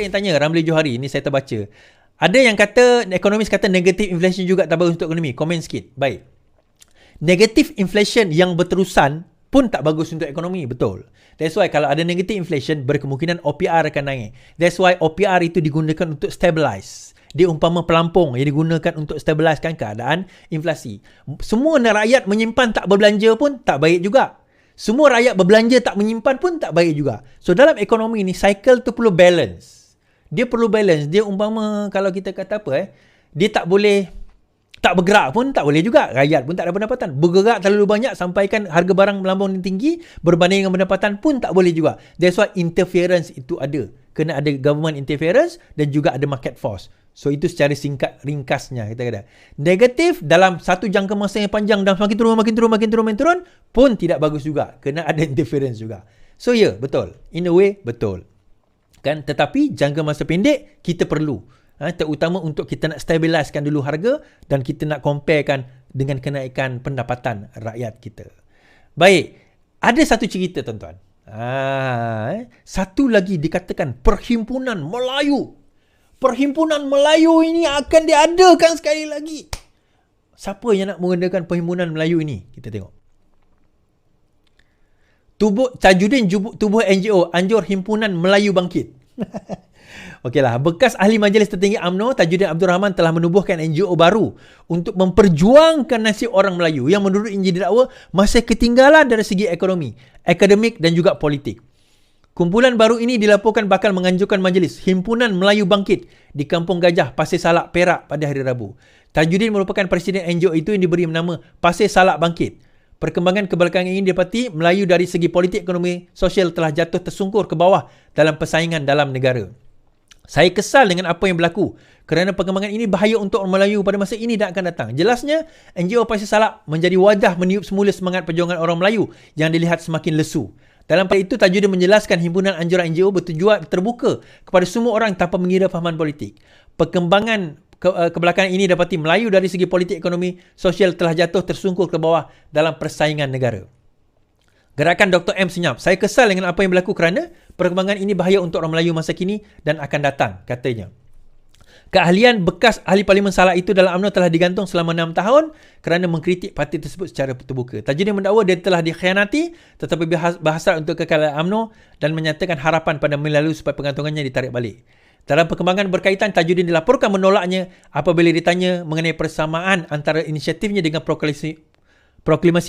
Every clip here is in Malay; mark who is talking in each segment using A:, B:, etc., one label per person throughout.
A: Ada yang tanya, Ramli Johari, ni saya terbaca. Ada yang kata, ekonomis kata negative inflation juga tak bagus untuk ekonomi. Komen sikit. Baik. Negative inflation yang berterusan pun tak bagus untuk ekonomi. Betul. That's why kalau ada negative inflation, berkemungkinan OPR akan naik. That's why OPR itu digunakan untuk stabilize. Dia umpama pelampung yang digunakan untuk stabilisekan keadaan inflasi. Semua rakyat menyimpan tak berbelanja pun tak baik juga. Semua rakyat berbelanja tak menyimpan pun tak baik juga. So dalam ekonomi ni, cycle tu perlu balance. Dia perlu balance. Dia umpama kalau kita kata apa dia tak boleh tak bergerak pun tak boleh juga. Rakyat pun tak ada pendapatan. Bergerak terlalu banyak sampaikan harga barang melambung tinggi berbanding dengan pendapatan pun tak boleh juga. That's why interference itu ada. Kena ada government interference dan juga ada market force. So itu secara singkat ringkasnya kita kata. Negatif dalam satu jangka masa yang panjang dan makin turun pun tidak bagus juga. Kena ada interference juga. So betul. In a way betul. Kan, tetapi jangka masa pendek kita perlu. Terutama untuk kita nak stabilisekan dulu harga dan kita nak comparekan dengan kenaikan pendapatan rakyat kita. Baik, ada satu cerita tuan-tuan. Satu lagi dikatakan Perhimpunan Melayu. Perhimpunan Melayu ini akan diadakan sekali lagi. Siapa yang nak mengadakan Perhimpunan Melayu ini? Kita tengok. Tajudin tubuh NGO anjur Himpunan Melayu bangkit. Okeylah, bekas ahli Majlis Tertinggi UMNO Tajudin Abdul Rahman telah menubuhkan NGO baru untuk memperjuangkan nasib orang Melayu yang menurut Injil didakwa masih ketinggalan dari segi ekonomi, akademik dan juga politik. Kumpulan baru ini dilaporkan bakal menganjurkan majlis Himpunan Melayu Bangkit di Kampung Gajah, Pasir Salak, Perak pada hari Rabu. Tajudin merupakan presiden NGO itu yang diberi nama Pasir Salak Bangkit. Perkembangan kebelakangan ini didapati Melayu dari segi politik, ekonomi, sosial telah jatuh tersungkur ke bawah dalam persaingan dalam negara. Saya kesal dengan apa yang berlaku kerana perkembangan ini bahaya untuk orang Melayu pada masa ini dan akan datang. Jelasnya, NGO Pasir Salak menjadi wadah meniup semula semangat perjuangan orang Melayu yang dilihat semakin lesu. Dalam pada itu, Tajudin menjelaskan himpunan anjuran NGO bertujuan terbuka kepada semua orang tanpa mengira fahaman politik. Perkembangan kebelakangan ini dapati Melayu dari segi politik, ekonomi, sosial telah jatuh tersungkur ke bawah dalam persaingan negara. Gerakan Dr. M senyap. Saya kesal dengan apa yang berlaku kerana perkembangan ini bahaya untuk orang Melayu masa kini dan akan datang, katanya. Keahlian bekas ahli Parlimen Salak itu dalam UMNO telah digantung selama 6 tahun kerana mengkritik parti tersebut secara terbuka. Tajudin mendakwa dia telah dikhianati tetapi berhasrat untuk kekalahan UMNO dan menyatakan harapan pada Melayu supaya pengantungannya ditarik balik. Dalam perkembangan berkaitan, Tajudin dilaporkan menolaknya apabila ditanya mengenai persamaan antara inisiatifnya dengan proklamasi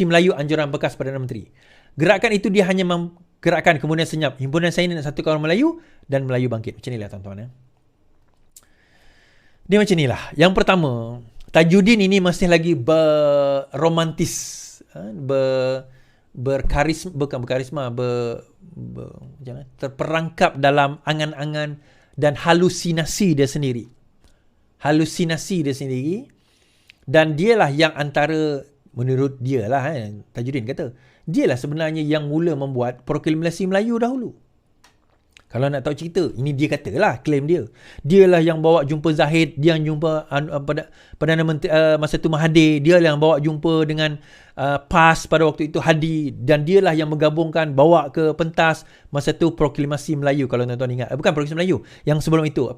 A: Melayu anjuran bekas Perdana Menteri. Gerakan itu dia hanya menggerakkan kemudian senyap. Himpunan saya ini nak satukan orang Melayu dan Melayu bangkit. Macam inilah tuan-tuan. Dia macam inilah. Yang pertama, Tajudin ini masih lagi berromantis, terperangkap dalam angan-angan dan halusinasi dia sendiri. Dan dialah yang antara, menurut dia lah, Tajudin kata, dialah sebenarnya yang mula membuat proklamasi Melayu dahulu. Kalau nak tahu cerita, ini dia katalah, klaim dia. Dialah yang bawa jumpa Zahid, dia yang jumpa Perdana Menteri masa tu Mahathir, dia yang bawa jumpa dengan PAS pada waktu itu Hadi, dan dialah yang menggabungkan, bawa ke pentas masa tu proklamasi Melayu, kalau tuan-tuan ingat. Bukan proklamasi Melayu, yang sebelum itu,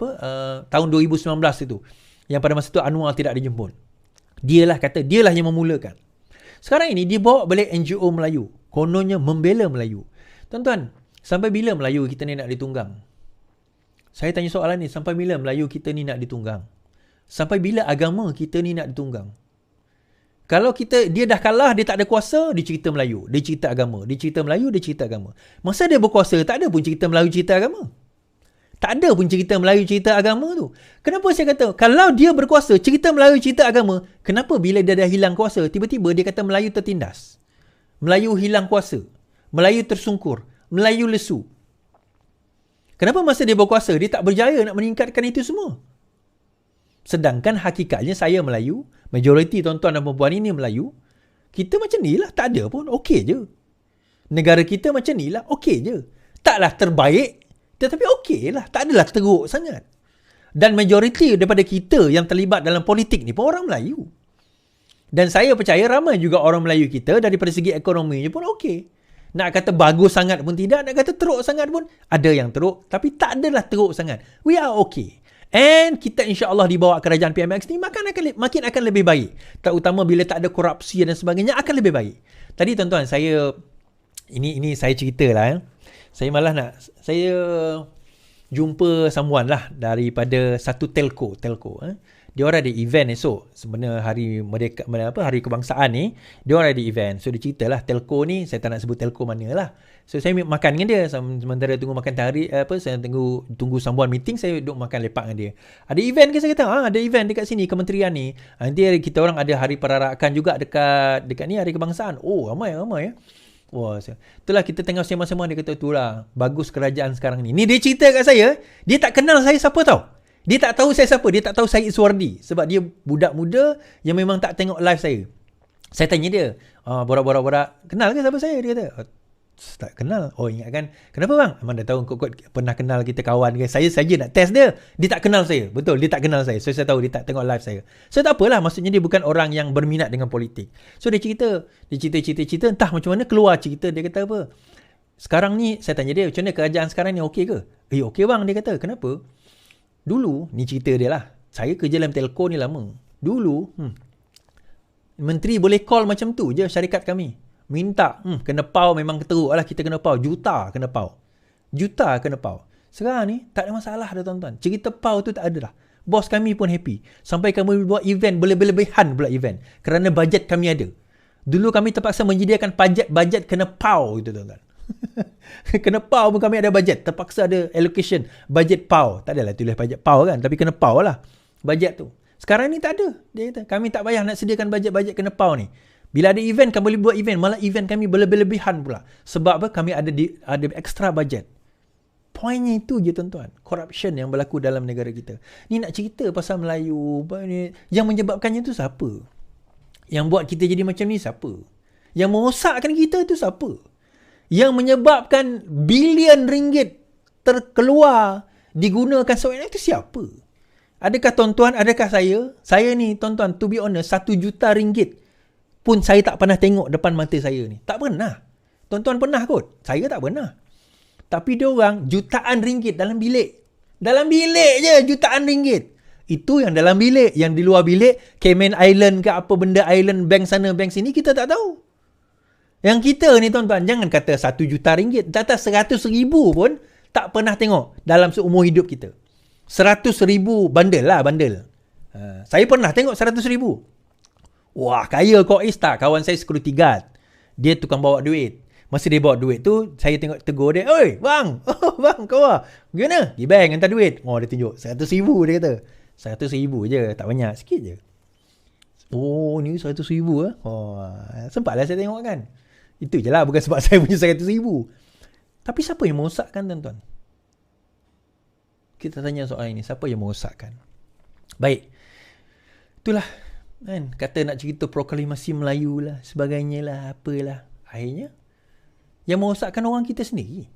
A: tahun 2019 itu, yang pada masa tu Anwar tidak dijemput. Dialah yang memulakan. Sekarang ini dia bawa balik NGO Melayu, kononnya membela Melayu. Tuan-tuan, sampai bila Melayu kita ni nak ditunggang? Saya tanya soalan ni, sampai bila Melayu kita ni nak ditunggang? Sampai bila agama kita ni nak ditunggang? Kalau dia dah kalah, dia tak ada kuasa, dia cerita Melayu, dia cerita agama, dia cerita Melayu, dia cerita agama. Masa dia berkuasa, tak ada pun cerita Melayu, cerita agama. Tak ada pun cerita Melayu, cerita agama tu. Kenapa saya kata, kalau dia berkuasa, cerita Melayu, cerita agama, kenapa bila dia dah hilang kuasa, tiba-tiba dia kata Melayu tertindas? Melayu hilang kuasa. Melayu tersungkur. Melayu lesu. Kenapa masa dia berkuasa, dia tak berjaya nak meningkatkan itu semua? Sedangkan hakikatnya saya Melayu, majoriti tuan-tuan dan perempuan ini Melayu, kita macam ni lah, tak ada pun, okey je. Negara kita macam ni lah, okey je. Taklah terbaik, tetapi okey lah, tak adalah teruk sangat. Dan majoriti daripada kita yang terlibat dalam politik ni pun orang Melayu. Dan saya percaya ramai juga orang Melayu kita daripada segi ekonominya pun okey. Nak kata bagus sangat pun tidak, nak kata teruk sangat pun ada yang teruk, tapi tak adalah teruk sangat. We are okay. And kita insya-Allah di bawah kerajaan PMX ni makin akan lebih baik. Terutama bila tak ada korupsi dan sebagainya, akan lebih baik. Tadi tuan-tuan, saya ini saya ceritalah. Saya jumpa someone lah daripada satu telco. Dia orang ada event esok. Sebenarnya hari Merdeka, hari kebangsaan ni, dia orang ada event. So dia ceritalah telco ni, saya tak nak sebut telco mana lah. So saya makan dengan dia sementara tunggu makan saya tunggu sambungan meeting, saya duduk makan lepak dengan dia. Ada event ke, saya kata, ada event dekat sini kementerian ni. Nanti kita orang ada hari perarakan juga dekat ni hari kebangsaan. Oh, ramai ya. Wah, itulah kita tengok sembang-sembang, dia kata itulah bagus kerajaan sekarang ni. Ni dia cerita kat saya, dia tak kenal saya siapa tau. Dia tak tahu saya siapa, dia tak tahu saya Iswardi sebab dia budak muda yang memang tak tengok live saya. Saya tanya dia, borak-borak, kenal ke siapa saya? Dia kata, tak kenal. Oh, ingat kan? Kenapa bang? Memang dah tahu kau pernah kenal, kita kawan ke? Saya saja nak test dia. Dia tak kenal saya. Betul, dia tak kenal saya. So saya tahu dia tak tengok live saya. So tak apalah, maksudnya dia bukan orang yang berminat dengan politik. So dia cerita, entah macam mana keluar cerita. Dia kata apa? Sekarang ni, saya tanya dia, macam mana kerajaan sekarang ni okey ke? Okey bang, dia kata. Kenapa? Dulu, ni cerita dia lah. Saya kerja dalam telco ni lama. Dulu, menteri boleh call macam tu je syarikat kami. Minta, kena pau memang teruk lah, kita kena pau. Juta kena pau. Sekarang ni, tak ada masalah dah tuan-tuan. Cerita pau tu tak ada dah. Bos kami pun happy. Sampai kami buat event, berlebihan pula event. Kerana bajet kami ada. Dulu kami terpaksa menyediakan bajet kena pau gitu tuan-tuan. Kena pau pun kami ada bajet, terpaksa ada allocation bajet pau. Tak adalah tulis bajet pau kan, tapi kena pau lah bajet tu. Sekarang ni tak ada. Dia kata kami tak payah nak sediakan bajet kena pau ni. Bila ada event, kami boleh buat event, malah event kami berlebihan pula. Sebab apa? Kami ada extra bajet. Poinnya itu je tuan-tuan, corruption yang berlaku dalam negara kita. Ni nak cerita pasal Melayu, yang menyebabkannya tu siapa? Yang buat kita jadi macam ni siapa? Yang merosakkan kita tu siapa? Yang menyebabkan bilion ringgit terkeluar digunakan sewenang itu siapa? Adakah tuan-tuan, adakah saya ni tuan-tuan, to be honest, 1 juta ringgit pun saya tak pernah tengok depan mata saya ni. Tak pernah. Tuan-tuan pernah kot? Saya tak pernah. Tapi dia orang jutaan ringgit dalam bilik. Dalam bilik je jutaan ringgit. Itu yang dalam bilik. Yang di luar bilik, Cayman Island ke apa benda island, bank sana bank sini, kita tak tahu. Yang kita ni tuan-tuan, jangan kata 1 juta ringgit, kata 100,000 pun tak pernah tengok dalam seumur hidup kita. 100,000 bandel lah, bandel. Saya pernah tengok 100,000. Wah, kaya Kois tak? Kawan saya security guard. Dia tukang bawa duit. Masa dia bawa duit tu, saya tengok tegur dia, "Oi, bang, bang, kau lah. Gimana? Di bank hantar duit." Oh, dia tunjuk 100,000 dia kata. 100,000 je, tak banyak, sikit je. Oh, ni 100,000 ah. Oh, sempatlah saya tengok kan. Itu je lah, bukan sebab saya punya 100,000. Tapi siapa yang merosakkan tuan-tuan? Kita tanya soal ini, siapa yang merosakkan? Baik. Itulah kan, kata nak cerita proklamasi Melayu lah, sebagainya lah, apalah. Akhirnya yang merosakkan orang kita sendiri.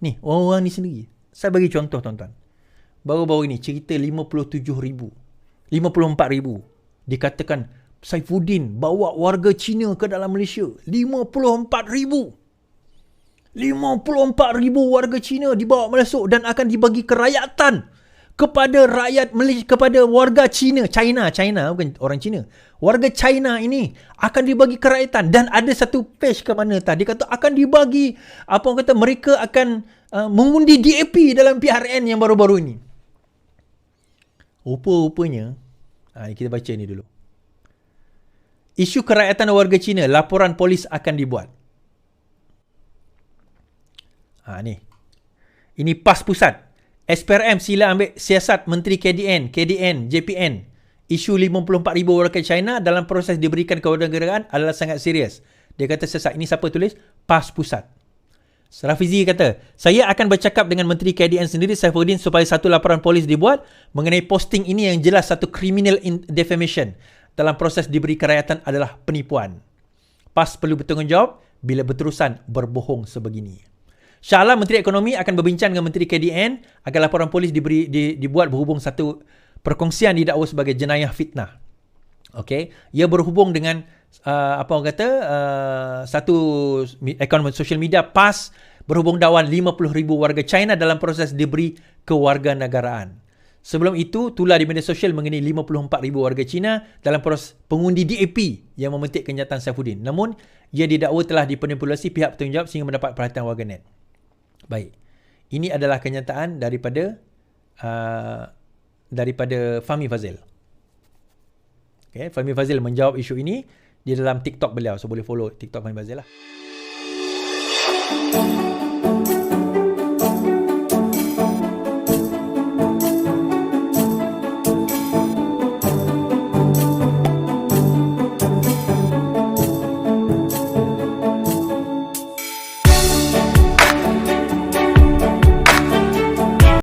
A: Ni, orang-orang ni sendiri. Saya bagi contoh tuan-tuan. Baru-baru ini cerita 54,000 dikatakan Saifuddin bawa warga Cina ke dalam Malaysia. 54,000 warga Cina dibawa masuk dan akan dibagi kerakyatan kepada rakyat Malaysia, kepada warga China, bukan orang Cina. Warga China ini akan dibagi kerakyatan dan ada satu page ke mana tadi kata akan dibagi apa orang kata mereka akan mengundi DAP dalam PRN yang baru-baru ini. Rupa-rupanya kita baca ni dulu. Isu kerakyatan warga Cina, laporan polis akan dibuat. Ni. Ini PAS Pusat. SPRM sila ambil siasat Menteri KDN, JPN. Isu 54,000 warga China dalam proses diberikan kewarganegaraan adalah sangat serius. Dia kata siasat. Ini siapa tulis? PAS Pusat. Rafizi kata, saya akan bercakap dengan Menteri KDN sendiri, Saifuddin, supaya satu laporan polis dibuat mengenai posting ini yang jelas satu criminal defamation. Dalam proses diberi kerakyatan adalah penipuan. PAS perlu bertanggungjawab bila berterusan berbohong sebegini. InsyaAllah Menteri Ekonomi akan berbincang dengan Menteri KDN agar laporan polis dibuat berhubung satu perkongsian didakwa sebagai jenayah fitnah. Okey, ia berhubung dengan apa orang kata, satu akaun social media PAS berhubung dakwaan 50,000 warga China dalam proses diberi kewarganegaraan. Sebelum itu, tular di media sosial mengenai 54,000 warga Cina dalam proses pengundi DAP yang memetik kenyataan Saifuddin. Namun, ia didakwa telah dimanipulasi pihak bertanggungjawab sehingga mendapat perhatian warganet. Baik. Ini adalah kenyataan daripada Fahmi Fazil. Okay, Fahmi Fazil menjawab isu ini di dalam TikTok beliau. So, boleh follow TikTok Fahmi Fazil lah.